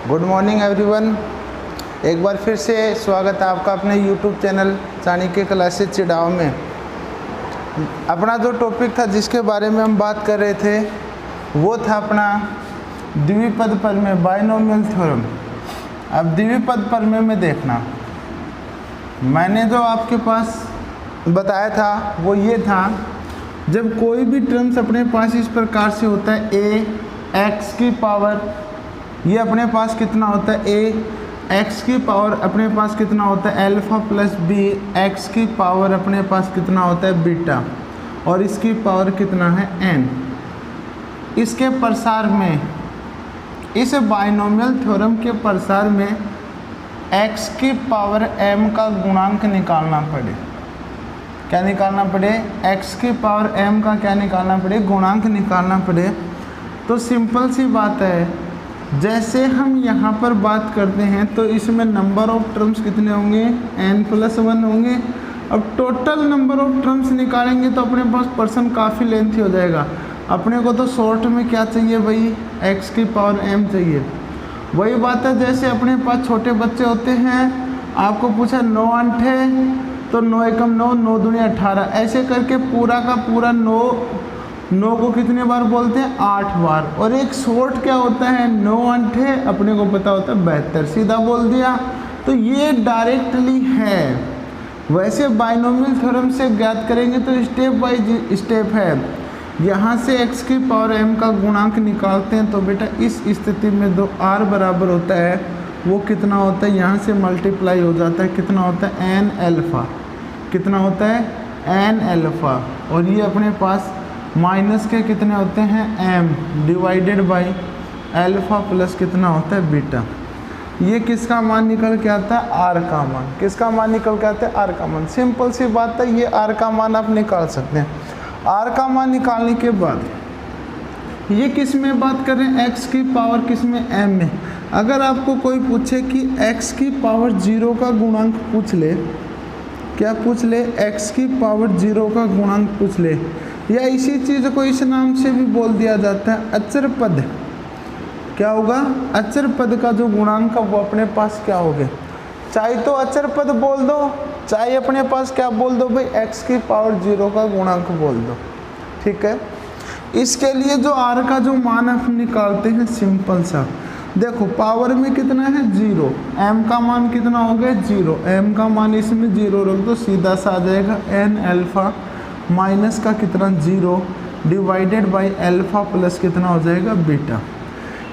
Good morning everyone. एक बार फिर से स्वागत है आपका अपने यूट्यूब चैनल चाणक्य क्लासेस चिड़ाव में। अपना जो टॉपिक था जिसके बारे में हम बात कर रहे थे वो था अपना द्विपद प्रमेय, बाइनोमियल थ्योरम। अब द्विपद प्रमेय में देखना, मैंने जो आपके पास बताया था वो ये था, जब कोई भी टर्म्स अपने पास इस प्रकार से होता है ए एक्स की पावर, ये अपने पास कितना होता है ए एक्स की पावर अपने पास कितना होता है अल्फा प्लस बी एक्स की पावर अपने पास कितना होता है बीटा, और इसकी पावर कितना है एन। इसके प्रसार में, इस बाइनोमियल थ्योरम के प्रसार में एक्स की पावर एम का गुणांक निकालना पड़े। क्या निकालना पड़े? एक्स की पावर एम का क्या निकालना पड़े? गुणांक निकालना पड़े। तो सिंपल सी बात है, जैसे हम यहाँ पर बात करते हैं तो इसमें नंबर ऑफ टर्म्स कितने होंगे? n+1 होंगे। अब टोटल नंबर ऑफ टर्म्स निकालेंगे तो अपने पास पर्सन काफ़ी लेंथी हो जाएगा। अपने को तो शॉर्ट में क्या चाहिए भाई? x की पावर m चाहिए। वही बात है जैसे अपने पास छोटे बच्चे होते हैं, आपको पूछा 9 अंक है तो 9 एकम 9, 9 दूनी 18, ऐसे करके पूरा का पूरा 9 को कितने बार बोलते हैं? 8 बार। और एक शॉर्ट क्या होता है? 9 अंक है, अपने को पता होता है 72, सीधा बोल दिया। तो ये डायरेक्टली है। वैसे बाइनोमियल थ्योरम से ज्ञात करेंगे तो स्टेप बाय स्टेप है। यहाँ से x की पावर m का गुणांक निकालते हैं तो बेटा इस स्थिति में जो r बराबर होता है वो कितना होता है? यहाँ से मल्टीप्लाई हो जाता है, कितना होता है? n alpha. कितना होता है? n alpha. और ये अपने पास माइनस के कितने होते हैं? m divided by alpha plus कितना होता है? बीटा। ये किसका मान निकल के आता है? r का मान। किसका मान निकल के आता है? r का मान। सिंपल सी बात है, ये r का मान आप निकाल सकते हैं। r का मान निकालने के बाद ये किस में बात कर रहे हैं? x की पावर किस में? m में। अगर आपको कोई पूछे कि x की पावर 0 का गुणांक पूछ ले, क्या पूछ ले? x की पावर 0 का गुणांक पूछ ले, या इसी चीज़ को इस नाम से भी बोल दिया जाता है अचर पद। क्या होगा? अचर पद का जो गुणांक है वो अपने पास क्या हो गया? चाहे तो अचर पद बोल दो, चाहे अपने पास क्या बोल दो भाई? x की पावर 0 का गुणांक बोल दो। ठीक है। इसके लिए जो r का जो मान हम निकालते हैं, सिंपल सा देखो, पावर में कितना है? 0। m का मान कितना हो गया? 0। m का मान इसमें 0 रख दो, सीधा सा आ जाएगा n अल्फ़ा माइनस का कितना? 0 डिवाइडेड बाई अल्फ़ा प्लस कितना हो जाएगा? बीटा।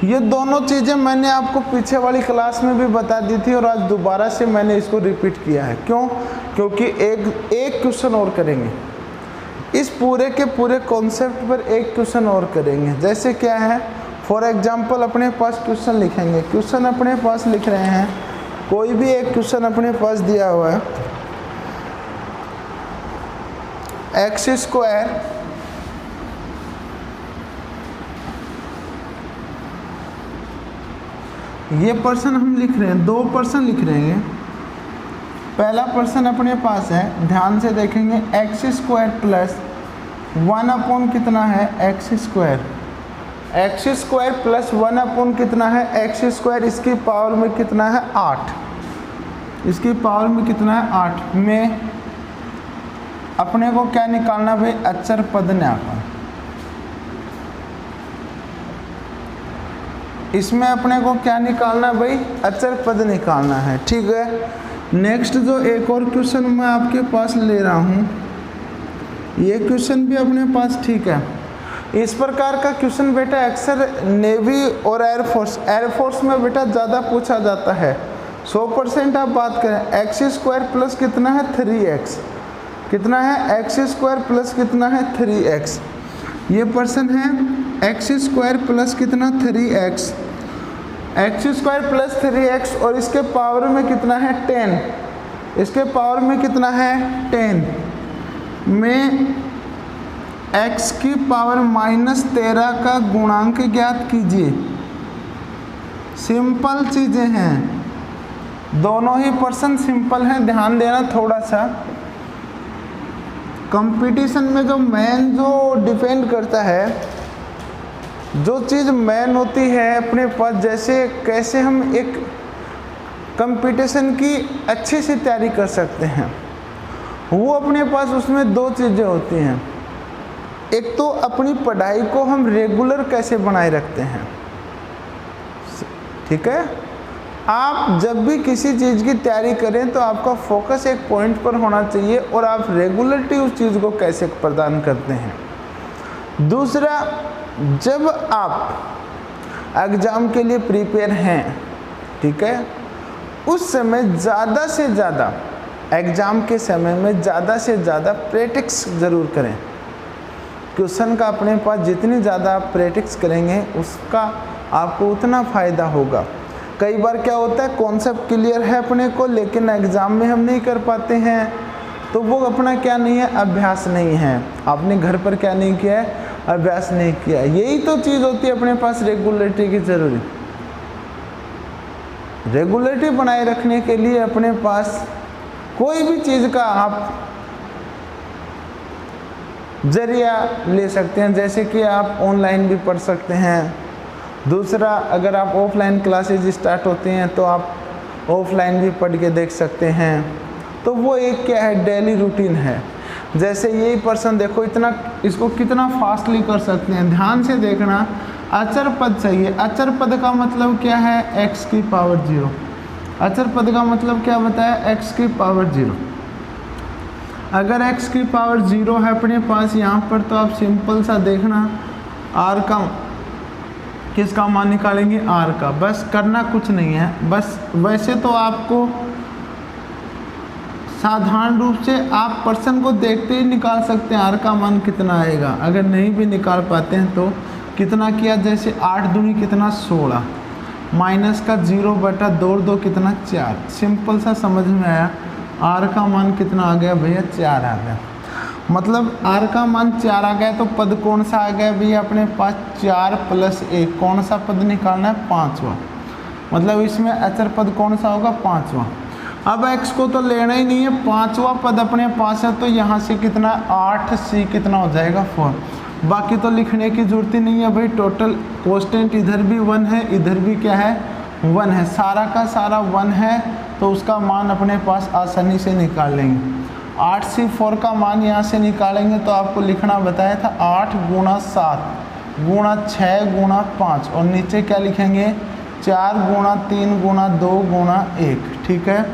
ये दोनों चीज़ें मैंने आपको पीछे वाली क्लास में भी बता दी थी और आज दोबारा से मैंने इसको रिपीट किया है। क्यों? क्योंकि एक क्वेश्चन और करेंगे, इस पूरे के पूरे कॉन्सेप्ट पर एक क्वेश्चन और करेंगे। जैसे क्या है, फॉर एग्जांपल अपने पास क्वेश्चन लिखेंगे। क्वेश्चन अपने पास लिख रहे हैं, कोई भी एक क्वेश्चन अपने पास दिया हुआ है, एक्स स्क्वायर ये पर्सन हम लिख रहे हैं, 2 पर्सन लिख रहे हैं। पहला पर्सन अपने पास है, ध्यान से देखेंगे, एक्स स्क्वायर प्लस 1 अपॉन कितना है? X square. X square plus 1 upon कितना है? X square. इसकी पावर में कितना है? 8। इसकी पावर में कितना है? 8 में अपने को क्या निकालना भाई? अचर पद निकालना। इसमें अपने को क्या निकालना भाई? अचर पद निकालना है। ठीक है। नेक्स्ट जो एक और क्वेश्चन मैं आपके पास ले रहा हूँ, ये क्वेश्चन भी अपने पास ठीक है। इस प्रकार का क्वेश्चन बेटा अक्सर नेवी और एयरफोर्स में बेटा ज़्यादा पूछा जाता है। 100% आप बात करें, एक्स स्क्वायर प्लस कितना है? 3x। कितना है? एक्स स्क्वायर प्लस कितना है? 3x। ये पर्सन है एक्स स्क्वायर प्लस कितना? 3x। X square plus 3x और इसके पावर में कितना है? 10। इसके पावर में कितना है? 10 में x की पावर -13 का गुणांक ज्ञात कीजिए। सिंपल चीज़ें हैं, दोनों ही पर्सन सिंपल हैं। ध्यान देना थोड़ा सा, कंपटीशन में जो मेन जो डिपेंड करता है जो चीज़ मेन होती है अपने पास, जैसे कैसे हम एक कंपटीशन की अच्छे से तैयारी कर सकते हैं, वो अपने पास उसमें दो चीज़ें होती हैं। एक तो अपनी पढ़ाई को हम रेगुलर कैसे बनाए रखते हैं, ठीक है। आप जब भी किसी चीज़ की तैयारी करें तो आपका फोकस एक पॉइंट पर होना चाहिए और आप रेगुलरिटी उस चीज़ को कैसे प्रदान करते हैं। दूसरा, जब आप एग्ज़ाम के लिए प्रिपेयर हैं, ठीक है, उस समय ज़्यादा से ज़्यादा, एग्ज़ाम के समय में ज़्यादा से ज़्यादा प्रैक्टिस ज़रूर करें। क्वेश्चन का अपने पास जितनी ज़्यादा आप प्रैक्टिस करेंगे उसका आपको उतना फ़ायदा होगा। कई बार क्या होता है, कॉन्सेप्ट क्लियर है अपने को लेकिन एग्ज़ाम में हम नहीं कर पाते हैं, तो वो अपना क्या नहीं है, अभ्यास नहीं है। आपने घर पर क्या नहीं किया है, अभ्यास नहीं किया। यही तो चीज़ होती है अपने पास रेगुलरिटी की ज़रूरी। रेगुलरिटी बनाए रखने के लिए अपने पास कोई भी चीज़ का आप जरिया ले सकते हैं, जैसे कि आप ऑनलाइन भी पढ़ सकते हैं। दूसरा, अगर आप ऑफलाइन क्लासेज स्टार्ट होते हैं तो आप ऑफलाइन भी पढ़ के देख सकते हैं। तो वो एक क्या है, डेली रूटीन है। जैसे यही पर्सन देखो इतना, इसको कितना फास्टली कर सकते हैं, ध्यान से देखना। अचर पद चाहिए। अचर पद का मतलब क्या है, x की पावर 0। अचर पद का मतलब क्या बताया, x की पावर 0। अगर x की पावर 0 है अपने पास यहाँ पर, तो आप सिंपल सा देखना r का किसका मान निकालेंगे, r का। बस करना कुछ नहीं है, बस वैसे तो आपको साधारण रूप से आप पर्सन को देखते ही निकाल सकते हैं r का मान कितना आएगा। अगर नहीं भी निकाल पाते हैं तो कितना किया, जैसे 8 दूनी कितना 16, माइनस का 0/2 कितना 4। सिंपल सा समझ में आया। r का मान कितना आ गया भैया, 4 आ गया। मतलब r का मान 4 आ गया, तो पद कौन सा आ गया भैया अपने पास, 4 + 1। कौन सा पद निकालना है, 5वां। मतलब इसमें अचर पद कौन सा होगा, 5वां। अब x को तो लेना ही नहीं है, 5वां पद अपने पास है, तो यहाँ से कितना 8c कितना हो जाएगा 4। बाकी तो लिखने की जरूरत ही नहीं है भाई। टोटल कांस्टेंट इधर भी 1 है, इधर भी क्या है, 1 है। सारा का सारा 1 है, तो उसका मान अपने पास आसानी से निकाल लेंगे। 8c4 का मान यहाँ से निकालेंगे तो आपको लिखना बताया था 8 × 7 × 6 × 5, और नीचे क्या लिखेंगे, 4 × 3 × 2 × 1, ठीक है।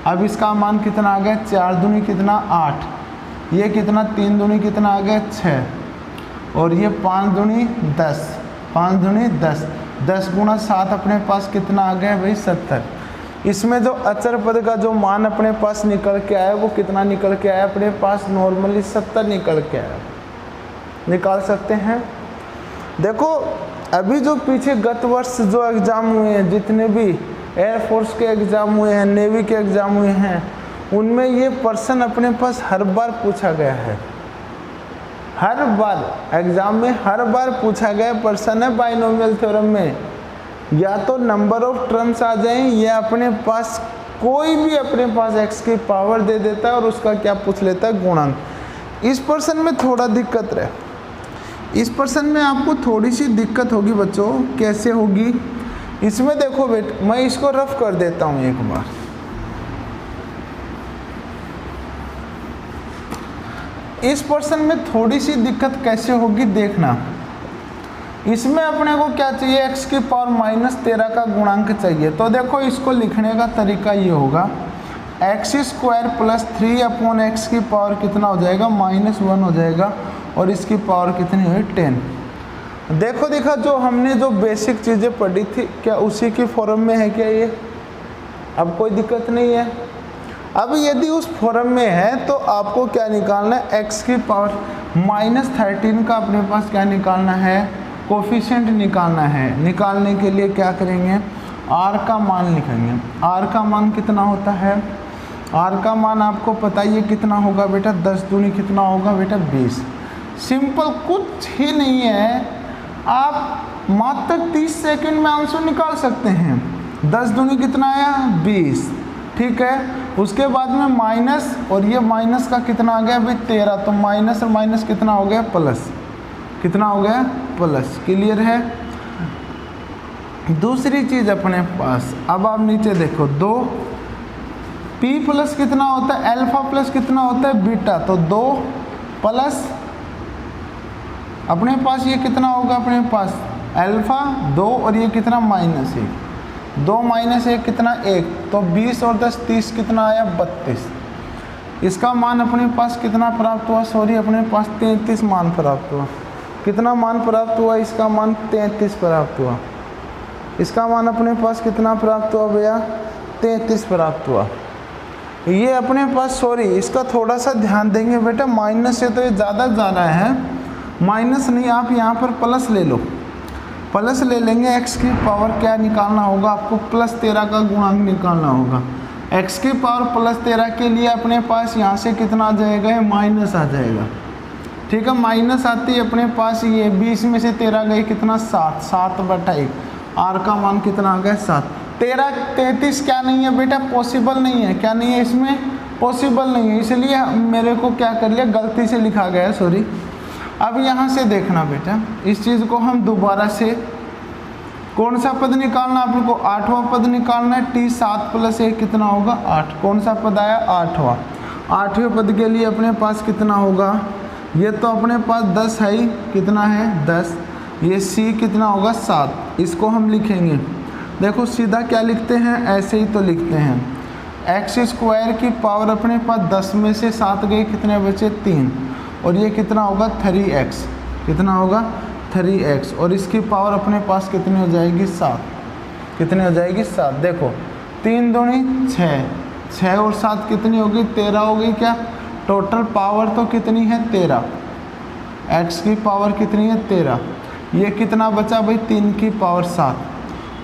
अब इसका मान कितना आ गया, 4 दूनी कितना 8, ये कितना 3 दूनी कितना आ गया 6, और ये 5 दूनी 10, 5 दूनी 10, 10 × 7 अपने पास कितना आ गया भाई 70। इसमें जो अचर पद का जो मान अपने पास निकल के आया वो कितना निकल के आया अपने पास, नॉर्मली 70 निकल के आया। निकाल सकते हैं। देखो अभी जो पीछे गत वर्ष जो एग्ज़ाम हुए हैं, जितने भी एयरफोर्स के एग्ज़ाम हुए हैं, नेवी के एग्ज़ाम हुए हैं, उनमें ये पर्सन अपने पास हर बार पूछा गया है। हर बार एग्ज़ाम में हर बार पूछा गया पर्सन है बाइनोमियल थ्योरम में। या तो नंबर ऑफ टर्म्स आ जाएं, या अपने पास कोई भी अपने पास x की पावर दे देता है और उसका क्या पूछ लेता है, गुणांक। इस पर्सन में थोड़ा दिक्कत रहे, इस पर्सन में आपको थोड़ी सी दिक्कत होगी बच्चों। कैसे होगी, इसमें देखो बेट, मैं इसको रफ कर देता हूँ एक बार। इस पर्सन में थोड़ी सी दिक्कत कैसे होगी देखना। इसमें अपने को क्या चाहिए, x की पावर -13 का गुणांक चाहिए। तो देखो इसको लिखने का तरीका ये होगा, x² + 3/x की पावर कितना हो जाएगा, -1 हो जाएगा, और इसकी पावर कितनी हुई 10। देखो देखा, जो हमने जो बेसिक चीज़ें पढ़ी थी क्या उसी की फॉर्म में है क्या ये, अब कोई दिक्कत नहीं है। अब यदि उस फॉर्म में है तो आपको क्या निकालना है, x की पावर -13 का अपने पास क्या निकालना है, कोफिशिएंट निकालना है। निकालने के लिए क्या करेंगे, r का मान लिखेंगे। r का मान कितना होता है, r का मान आपको पता ही है कितना होगा बेटा, 10 दूनी कितना होगा बेटा 20। सिंपल, कुछ ही नहीं है, आप मात्र 30 सेकंड में आंसर निकाल सकते हैं। 10 दूनी कितना आया 20, ठीक है। उसके बाद में माइनस, और ये माइनस का कितना आ गया भाई 13, तो माइनस और माइनस कितना हो गया प्लस, कितना हो गया प्लस। क्लियर है। दूसरी चीज अपने पास, अब आप नीचे देखो, 2 p प्लस कितना होता है, अल्फा प्लस कितना होता है, बीटा। तो 2 प्लस अपने पास ये कितना होगा, अपने पास अल्फा 2 और ये कितना -1, 2 - 1 कितना 1। तो 20 और 10 30 कितना आया, 32। इसका मान अपने पास कितना प्राप्त हुआ, सॉरी अपने पास 33 मान प्राप्त हुआ। कितना मान प्राप्त हुआ, इसका मान 33 प्राप्त हुआ। इसका मान अपने पास कितना प्राप्त हुआ भैया, 33 प्राप्त हुआ। ये अपने पास, सॉरी इसका थोड़ा सा ध्यान देंगे बेटा, माइनस से तो ये ज़्यादा जा रहा है, माइनस नहीं, आप यहाँ पर प्लस ले लो, प्लस ले लेंगे। x की पावर क्या निकालना होगा आपको, +13 का गुणांक निकालना होगा। x की पावर +13 के लिए अपने पास यहाँ से कितना आ जाएगा, ये माइनस आ जाएगा। ठीक है, माइनस आती है अपने पास, ये 20 में से 13 गए कितना, 7, 7/1। r का मान कितना आ गया, 7। 13 33 क्या नहीं है बेटा, पॉसिबल नहीं है। क्या नहीं है, इसमें पॉसिबल नहीं है, इसलिए मेरे को क्या कर लिया, गलती से लिखा गया, सॉरी। अब यहाँ से देखना बेटा, इस चीज़ को हम दोबारा से, कौन सा पद निकालना है आपको, 8वां पद निकालना है। t 7 + 1 कितना होगा, 8। कौन सा पद आया, 8वां। 8वें पद के लिए अपने पास कितना होगा, ये तो अपने पास 10 है ही, कितना है 10। ये c कितना होगा, 7। इसको हम लिखेंगे, देखो सीधा क्या लिखते हैं, ऐसे ही तो लिखते हैं, x² की पावर अपने पास 10 में से 7 गए, कितने बचे, 3। और ये कितना होगा, 3x। कितना होगा, 3x। और इसकी पावर अपने पास कितनी हो जाएगी, 7। कितनी हो जाएगी, 7। देखो 3 दूनी 6, 6 और 7 कितनी होगी, 13 हो गई। क्या टोटल पावर तो कितनी है, 13। x की पावर कितनी है, 13। ये कितना बचा भाई, 3 की पावर 7।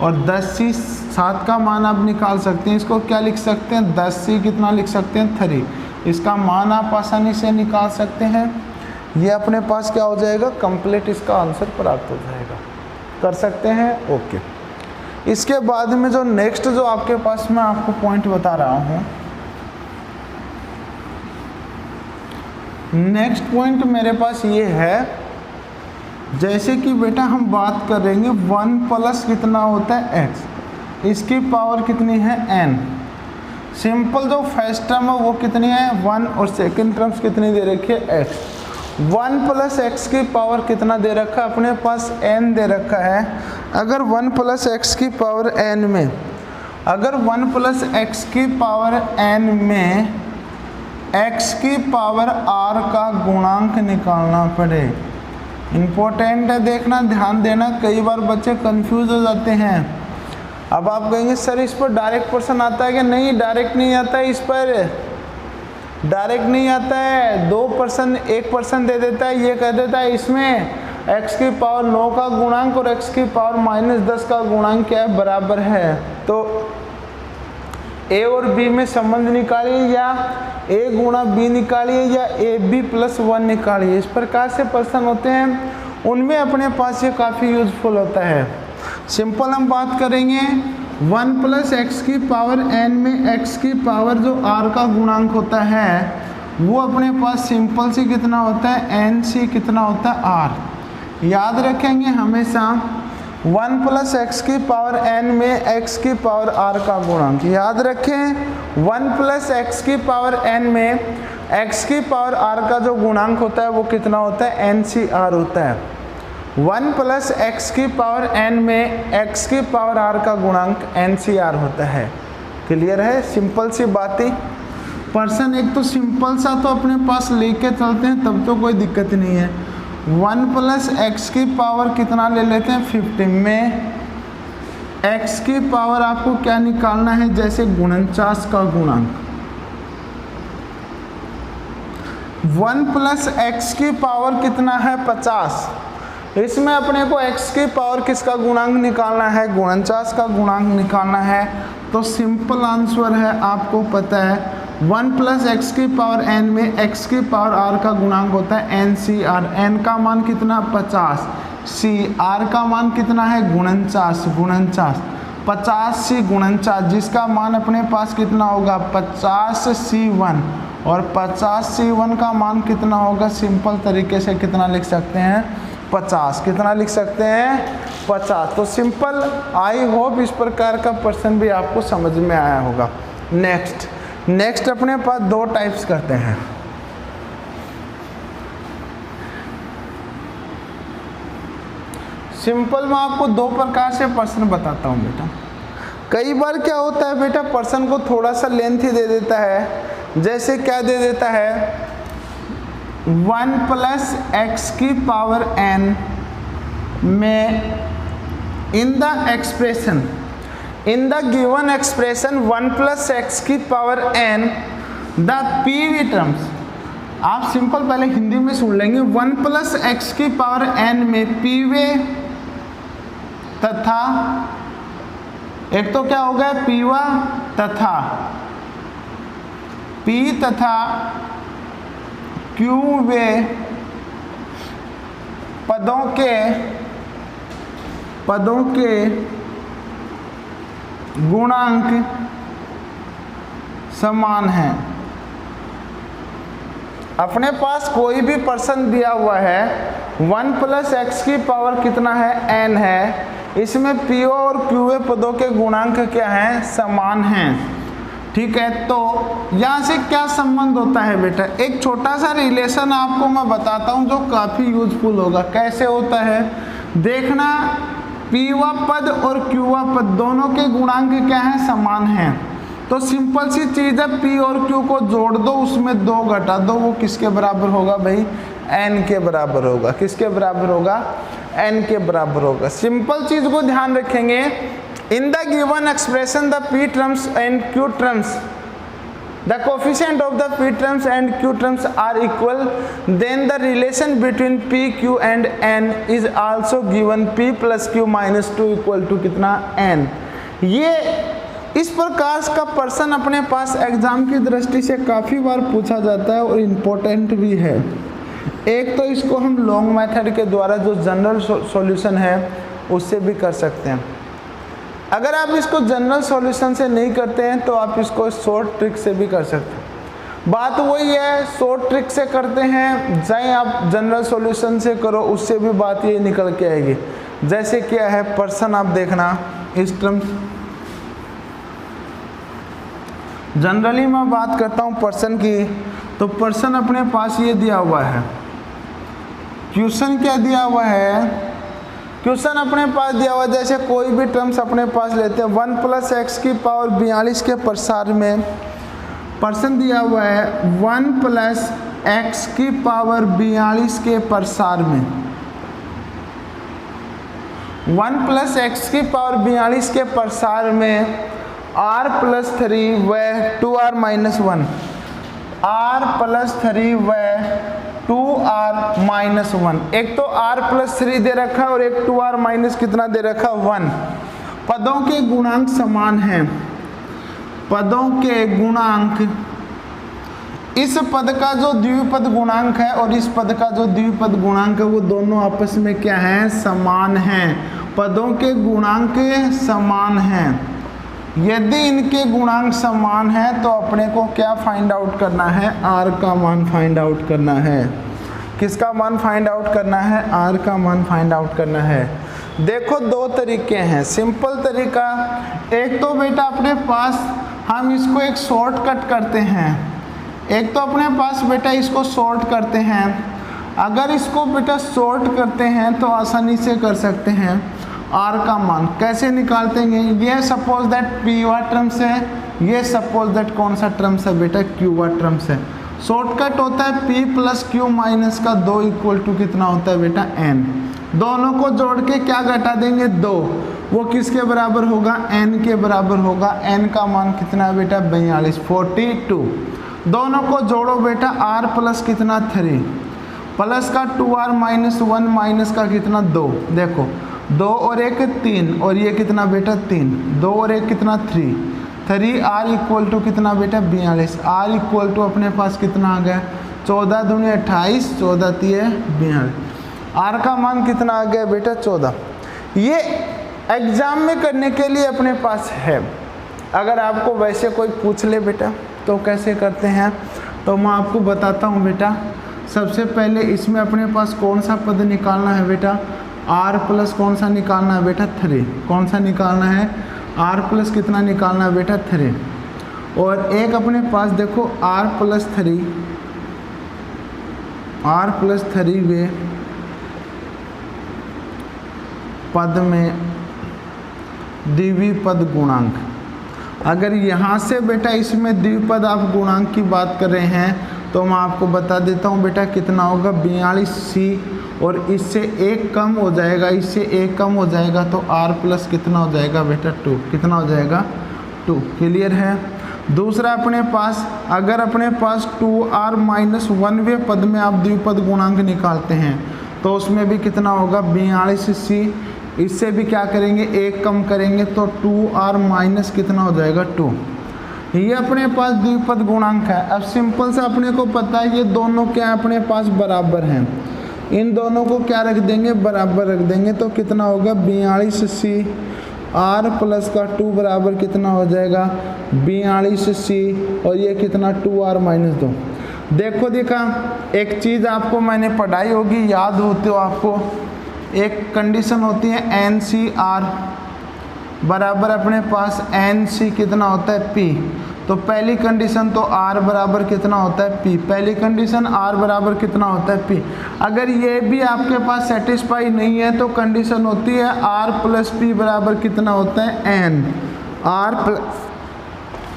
और 10c 7 का मान आप निकाल सकते हैं। इसको क्या लिख सकते हैं, 10c कितना लिख सकते हैं, 3। इसका मान आप आसानी से निकाल सकते हैं। ये अपने पास क्या हो जाएगा, कंप्लीट इसका आंसर प्राप्त हो जाएगा। कर सकते हैं, ओके। इसके बाद में जो नेक्स्ट जो आपके पास मैं आपको पॉइंट बता रहा हूँ, नेक्स्ट पॉइंट मेरे पास ये है, जैसे कि बेटा हम बात करेंगे 1 प्लस कितना होता है, x। इसकी पावर कितनी है, n। सिंपल जो फर्स्ट टर्म है वो कितनी है, 1। और सेकंड टर्म्स कितनी दे रखी है, x। 1 + x की पावर कितना दे रखा है, अपने पास n दे रखा है। अगर 1 + x की पावर n में, अगर 1 + x की पावर n में x की पावर r का गुणांक निकालना पड़े। इम्पोर्टेंट है, देखना, ध्यान देना, कई बार बच्चे कंफ्यूज हो जाते हैं। अब आप कहेंगे सर इस पर डायरेक्ट क्वेश्चन आता है कि नहीं, डायरेक्ट नहीं आता है, इस पर डायरेक्ट नहीं आता है। 2% 1% दे देता है, ये कह देता है इसमें x की पावर 9 का गुणांक और x की पावर -10 का गुणांक क्या है, बराबर है। तो a और b में संबंध निकालिए, या a गुणा b निकालिए, या ab + 1 निकालिए। इस प्रकार से प्रश्न होते हैं, उनमें अपने पास ये काफ़ी यूजफुल होता है। सिंपल हम बात करेंगे, 1 + x की पावर n में x की पावर जो r का गुणांक होता है वो अपने पास सिंपल सी कितना होता है, nc कितना होता है, r। याद रखेंगे हमेशा 1 + x की पावर n में x की पावर r का गुणांक। याद रखें 1 + x की पावर n में x की पावर r का जो गुणांक होता है वो कितना होता है, ncr होता है। 1 + x की पावर n में x की पावर r का गुणांक ncr होता है। क्लियर है, सिंपल सी बात ही। पर्सन एक तो सिंपल सा तो अपने पास लेके चलते हैं, तब तो कोई दिक्कत नहीं है। 1 + x की पावर कितना ले लेते हैं, 50 में x की पावर आपको क्या निकालना है, जैसे 49 का गुणांक। 1 + x की पावर कितना है, 50। इसमें अपने को x की पावर किसका गुणांक निकालना है, 49 का गुणांक निकालना है। तो सिंपल आंसर है, आपको पता है 1 + x की पावर n में x की पावर r का गुणांक होता है ncr। n का मान कितना, 50। c r का मान कितना है, 49। 50c 49, जिसका मान अपने पास कितना होगा, 50c1। और 50c1 का मान कितना होगा, सिंपल तरीके से कितना लिख सकते हैं, 50। कितना लिख सकते हैं? 50। तो सिंपल, आई होप इस प्रकार का प्रश्न भी आपको समझ में आया होगा। नेक्स्ट अपने पास दो टाइप्स करते हैं। सिंपल में आपको दो प्रकार से प्रश्न बताता हूँ बेटा। कई बार क्या होता है बेटा, प्रश्न को थोड़ा सा लेंथी दे देता है। जैसे क्या दे देता है, 1 प्लस एक्स की पावर n में in the given expression 1 plus x की पावर n द पीवी टर्म्स। आप सिंपल पहले हिंदी में सुन लेंगे। 1 प्लस एक्स की पावर n में पीवे तथा, एक तो क्या हो गया पीवा तथा पी तथा क्यू वे पदों के गुणांक समान हैं। अपने पास कोई भी प्रश्न दिया हुआ है, 1 प्लस एक्स की पावर कितना है? n है। इसमें पीओ और क्यूए पदों के गुणांक क्या हैं? समान हैं। ठीक है, तो यहाँ से क्या संबंध होता है बेटा? एक छोटा सा रिलेशन आपको मैं बताता हूँ जो काफ़ी यूजफुल होगा। कैसे होता है देखना, पीवा पद और क्यूवा पद दोनों के गुणांक क्या हैं? समान हैं। तो सिंपल सी चीज़ है, पी और क्यू को जोड़ दो, उसमें 2 घटा दो, वो किसके बराबर होगा भाई? n के बराबर होगा। किसके बराबर होगा? n के बराबर होगा। सिंपल चीज को ध्यान रखेंगे, इन the given expression the p terms and q terms, the coefficient of the p terms and q terms are equal, then the relation between p, q and n is also given, p plus q minus 2 equal to कितना? n। ये इस प्रकार का प्रश्न अपने पास exam की दृष्टि से काफ़ी बार पूछा जाता है और इम्पोर्टेंट भी है। एक तो इसको हम लॉन्ग मेथड के द्वारा जो जनरल सॉल्यूशन है उससे भी कर सकते हैं। अगर आप इसको जनरल सॉल्यूशन से नहीं करते हैं तो आप इसको शॉर्ट ट्रिक से भी कर सकते हैं। बात वही है, शॉर्ट ट्रिक से करते हैं चाहे आप जनरल सॉल्यूशन से करो, उससे भी बात ये निकल के आएगी। जैसे क्या है प्रश्न आप देखना, इस टर्म जनरली मैं बात करता हूँ प्रश्न की, तो प्रश्न अपने पास ये दिया हुआ है। क्वेश्चन क्या दिया हुआ है? क्वेश्चन अपने पास दिया हुआ है, जैसे कोई भी टर्म्स अपने पास लेते हैं, 1 प्लस एक्स की पावर 42 के प्रसार में प्रश्न दिया हुआ है 1 प्लस एक्स की पावर 42 के प्रसार में 1 प्लस एक्स की पावर 42 के प्रसार में r प्लस 3 व 2r माइनस 1, r प्लस 3 व 2r माइनस 1। एक तो r प्लस 3 दे रखा है और एक 2r माइनस कितना दे रखा? 1। पदों के गुणांक समान हैं। पदों के गुणांक, इस पद का जो द्विपद गुणांक है और इस पद का जो द्विपद गुणांक है वो दोनों आपस में क्या है? समान हैं। पदों के गुणांक समान हैं। यदि इनके गुणांक समान है तो अपने को क्या फाइंड आउट करना है? r का मान फाइंड आउट करना है। किसका मान फाइंड आउट करना है? r का मान फाइंड आउट करना है। देखो दो तरीके हैं। सिंपल तरीका, एक तो बेटा अपने पास हम इसको एक शॉर्टकट करते हैं, एक तो अपने पास बेटा इसको शॉर्ट करते हैं। अगर इसको बेटा शॉर्ट करते हैं तो आसानी से कर सकते हैं। r का मान कैसे निकालते हैं? ये सपोज दैट p वा टर्म्स है, ये सपोज दैट कौन सा टर्म्स है बेटा? q वा टर्म्स है। शॉर्टकट होता है p प्लस क्यू माइनस का 2 इक्वल टू कितना होता है बेटा? n। दोनों को जोड़ के क्या घटा देंगे? 2। वो किसके बराबर होगा? n के बराबर होगा। n का मान कितना है बेटा? 42, 42। दोनों को जोड़ो बेटा, r प्लस कितना? 3 प्लस का 2r माइनस 1 माइनस का कितना? 2। देखो 2 और 1 3 और ये कितना बेटा? 3। 2 और 1 कितना? 3r इक्वल टू कितना बेटा? 42। r इक्वल टू अपने पास कितना आ गया? 14 दूनी 28, 14 तिये 42। r का मान कितना आ गया बेटा? 14। ये एग्जाम में करने के लिए अपने पास है। अगर आपको वैसे कोई पूछ ले बेटा तो कैसे करते हैं, तो मैं आपको बताता हूँ बेटा। सबसे पहले इसमें अपने पास कौन सा पद निकालना है बेटा, r प्लस कौन सा निकालना है बेटा 3, कौन सा निकालना है, r प्लस कितना निकालना है बेटा 3, और एक अपने पास देखो r प्लस 3 वे पद में द्विपद गुणांक। अगर यहाँ से बेटा इसमें द्विपद आप गुणांक की बात कर रहे हैं तो मैं आपको बता देता हूँ बेटा कितना होगा 42c, और इससे एक कम हो जाएगा, इससे एक कम हो जाएगा तो r प्लस कितना हो जाएगा बेटा 2, कितना हो जाएगा 2। क्लियर है। दूसरा अपने पास अगर अपने पास 2r माइनस 1 वे पद में आप द्विपद गुणांक निकालते हैं तो उसमें भी कितना होगा 42c, इससे भी क्या करेंगे एक कम करेंगे तो 2r माइनस कितना हो जाएगा 2। ये अपने पास द्विपद गुणांक है। अब सिंपल से अपने को पता है ये दोनों क्या अपने पास बराबर हैं, इन दोनों को क्या रख देंगे बराबर रख देंगे तो कितना होगा 42c, r प्लस का 2 बराबर कितना हो जाएगा 42c, और ये कितना 2r माइनस 2। देखो देखा एक चीज़ आपको मैंने पढ़ाई होगी, याद होते हो आपको, एक कंडीशन होती है NCR बराबर अपने पास NC कितना होता है P, तो पहली कंडीशन तो R बराबर कितना होता है P, पहली कंडीशन R बराबर कितना होता है P। अगर ये भी आपके पास सेटिस्फाई नहीं है तो कंडीशन होती है R प्लस P बराबर कितना होता है N, R प्लस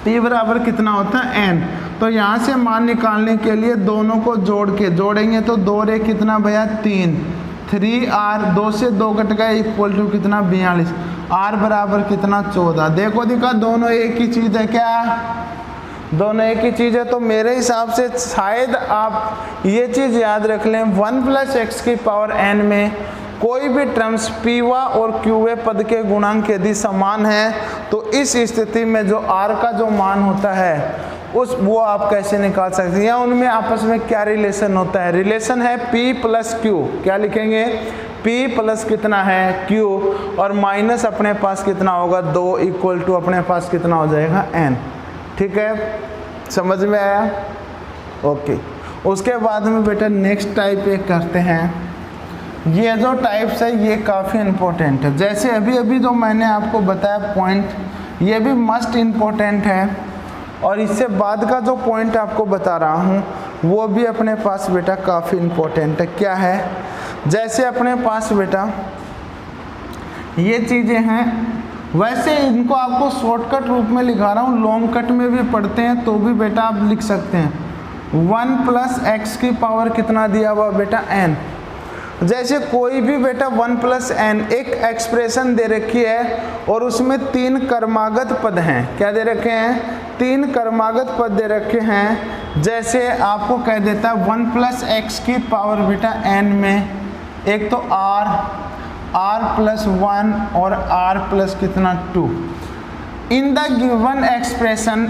P बराबर कितना होता है N। तो यहाँ से मान निकालने के लिए दोनों को जोड़ेंगे तो 2 रे कितना भैया 3r 2 से 2 कट गए इक्वल टू कितना 42, r बराबर कितना 14। देखो दिखा दोनों एक ही चीज़ है, क्या दोनों एक ही चीज़ है। तो मेरे हिसाब से शायद आप ये चीज़ याद रख लें 1 प्लस एक्स की पावर n में कोई भी टर्म्स पीवा और क्यूवे पद के गुणांक यदि समान है तो इस स्थिति में जो r का जो मान होता है वो आप कैसे निकाल सकते हैं, या उनमें आपस में क्या रिलेशन होता है, रिलेशन है p प्लस क्यू, क्या लिखेंगे p प्लस कितना है q, और माइनस अपने पास कितना होगा 2 इक्वल टू अपने पास कितना हो जाएगा n। ठीक है, समझ में आया। ओके, उसके बाद में बेटा नेक्स्ट टाइप एक करते हैं। ये जो टाइप्स है ये काफ़ी इम्पोर्टेंट है, जैसे अभी जो मैंने आपको बताया पॉइंट, ये भी मस्ट इम्पोर्टेंट है, और इससे बाद का जो पॉइंट आपको बता रहा हूँ वो भी अपने पास बेटा काफ़ी इम्पोर्टेंट है। क्या है, जैसे अपने पास बेटा ये चीज़ें हैं, वैसे इनको आपको शॉर्टकट रूप में लिखा रहा हूँ, लॉन्ग कट में भी पढ़ते हैं तो भी बेटा आप लिख सकते हैं। 1 प्लस एक्स की पावर कितना दिया हुआ बेटा n, जैसे कोई भी बेटा 1 प्लस n एक एक्सप्रेशन दे रखी है और उसमें 3 क्रमागत पद हैं, क्या दे रखे हैं 3 क्रमागत पद दे रखे हैं। जैसे आपको कह देता है 1 प्लस एक्स की पावर बेटा n में एक तो r प्लस 1 और r प्लस कितना 2। In the given expression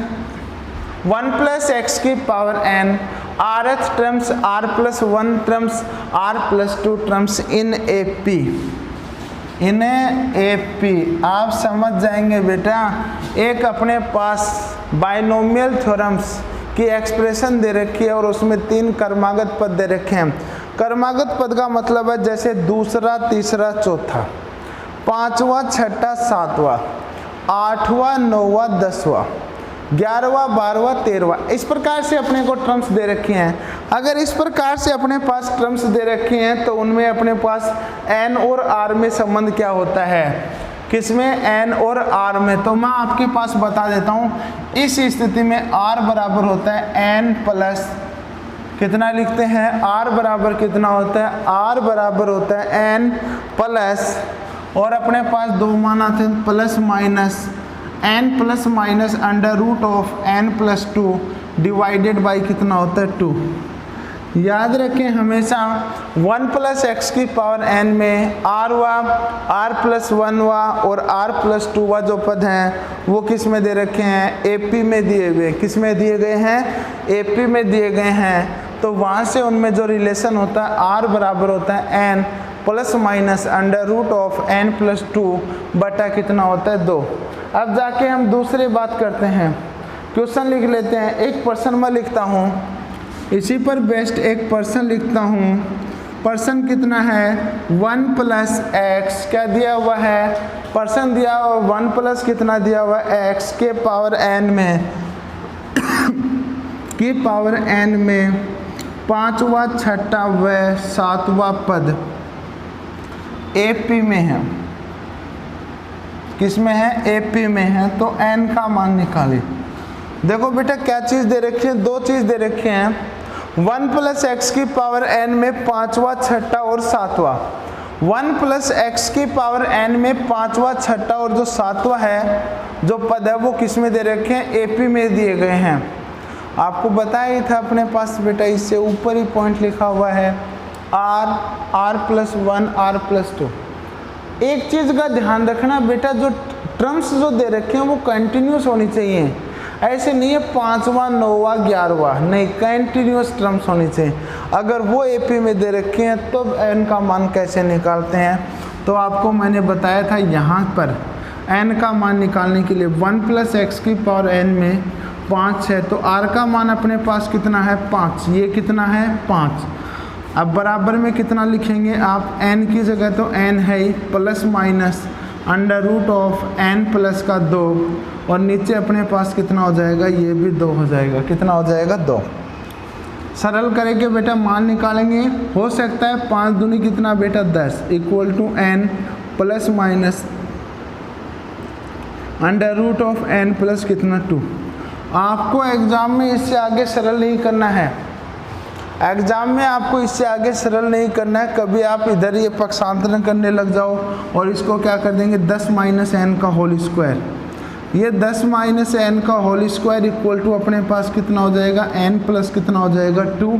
1 plus x की power n rth terms r plus 1 terms r plus 2 terms in AP, इन्हें AP आप समझ जाएंगे बेटा। एक अपने पास बाइनोमियल थ्योरम्स की एक्सप्रेशन दे रखी है और उसमें 3 क्रमागत पद दे रखे हैं। क्रमागत पद का मतलब है जैसे दूसरा, तीसरा, चौथा, 5वां, 6वां, 7वां, 8वां, 9वां, 10वां, 11वां, 12वां, 13वां, इस प्रकार से अपने को टर्म्स दे रखी हैं। अगर इस प्रकार से अपने पास टर्म्स दे रखी हैं तो उनमें अपने पास n और r में संबंध क्या होता है, किसमें n और r में। तो मैं आपके पास बता देता हूँ, इस स्थिति में r बराबर होता है n प्लस कितना लिखते हैं, r बराबर कितना होता है, r बराबर होता है n प्लस, और अपने पास 2 मान आते हैं plus minus n plus minus under root of n plus 2 divided by कितना होता है 2। याद रखें हमेशा 1 प्लस एक्स की पावर n में r प्लस 1 और r प्लस 2 जो पद हैं वो किस में दे रखे हैं, AP में दिए हुए, किस में दिए गए हैं, AP में दिए गए हैं। तो वहाँ से उनमें जो रिलेशन होता है r बराबर होता है n plus minus under root of n plus 2 बटा कितना होता है 2। अब जाके हम दूसरी बात करते हैं, क्वेश्चन लिख लेते हैं। एक प्रश्न मैं लिखता हूँ, इसी पर बेस्ड एक पर्सन लिखता हूँ। पर्सन कितना है 1 प्लस एक्स, क्या दिया हुआ है पर्सन दिया हुआ 1 प्लस कितना दिया हुआ है एक्स के पावर एन में की पावर एन में 5वां 6वां व 7वां पद एपी में है। किस में है एपी में है। तो एन का मान निकाले। देखो बेटा क्या चीज़ दे रखी है, दो चीज़ दे रखे हैं। 1 प्लस एक्स की पावर एन में 5वां 6वां और 7वां। 1 प्लस एक्स की पावर एन में 5वां 6वां और जो 7वां है जो पद है वो किस में दे रखे हैं एपी में दिए गए हैं। आपको बताया ही था अपने पास बेटा, इससे ऊपर ही पॉइंट लिखा हुआ है आर प्लस 1 आर प्लस 2। एक चीज़ का ध्यान रखना बेटा, जो टर्म्स जो दे रखे हैं वो कंटिन्यूस होनी चाहिए। ऐसे नहीं है 5वां 9वां 11वां, नहीं, कंटिन्यूस टर्म्स होनी चाहिए। अगर वो एपी में दे रखे हैं तो एन का मान कैसे निकालते हैं, तो आपको मैंने बताया था यहाँ पर एन का मान निकालने के लिए 1 प्लस एक्स की पावर एन में 5 है, तो आर का मान अपने पास कितना है 5, ये कितना है 5। अब बराबर में कितना लिखेंगे आप, एन की जगह तो एन है ही, plus minus under root of N plus का 2 और नीचे अपने पास कितना हो जाएगा, ये भी 2 हो जाएगा। कितना हो जाएगा 2। सरल करेंगे बेटा मान निकालेंगे। हो सकता है 5 दूनी कितना बेटा 10 equal to N plus minus under root of N plus कितना 2। आपको एग्जाम में इससे आगे सरल नहीं करना है। एग्जाम में आपको इससे आगे सरल नहीं करना है। कभी आप इधर ये पक्षांतरण करने लग जाओ और इसको क्या कर देंगे 10 माइनस एन का होल स्क्वायर। ये 10 माइनस एन का होल स्क्वायर इक्वल टू अपने पास कितना हो जाएगा एन प्लस कितना हो जाएगा 2।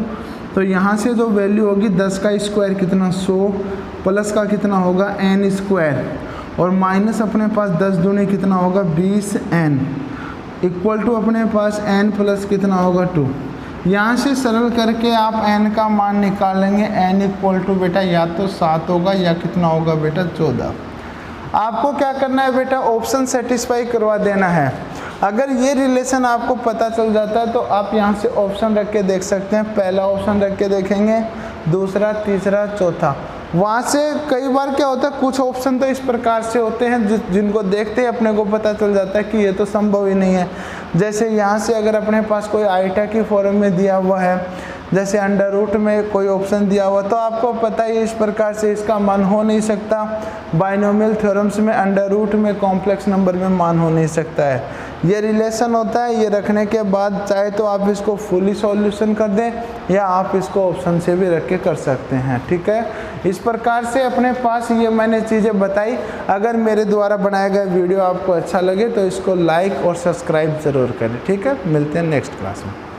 तो यहाँ से जो वैल्यू होगी 10 का स्क्वायर कितना 100 प्लस का कितना होगा एन स्क्वायर और माइनस अपने पास 10 दूनी कितना होगा 20 एन इक्वल टू अपने पास एन प्लस कितना होगा 2। यहाँ से सरल करके आप n का मान निकालेंगे। n इक्वल टू बेटा या तो 7 होगा या कितना होगा बेटा 14। आपको क्या करना है बेटा, ऑप्शन सेटिस्फाई करवा देना है। अगर ये रिलेशन आपको पता चल जाता है तो आप यहाँ से ऑप्शन रख के देख सकते हैं। पहला ऑप्शन रख के देखेंगे, दूसरा, तीसरा, चौथा। वहाँ से कई बार क्या होता है कुछ ऑप्शन तो इस प्रकार से होते हैं जिनको देखते ही अपने को पता चल जाता है कि ये तो संभव ही नहीं है। जैसे यहाँ से अगर अपने पास कोई आइटा की फॉर्म में दिया हुआ है, जैसे अंडर रूट में कोई ऑप्शन दिया हुआ, तो आपको पता ही इस प्रकार से इसका मान हो नहीं सकता। बाइनोमियल थ्योरम्स में अंडर रूट में कॉम्प्लेक्स नंबर में मान हो नहीं सकता है। ये रिलेशन होता है। ये रखने के बाद चाहे तो आप इसको फुली सॉल्यूशन कर दें या आप इसको ऑप्शन से भी रख के कर सकते हैं। ठीक है, इस प्रकार से अपने पास ये मैंने चीज़ें बताई। अगर मेरे द्वारा बनाया गया वीडियो आपको अच्छा लगे तो इसको लाइक और सब्सक्राइब ज़रूर करें। ठीक है, मिलते हैं नेक्स्ट क्लास में।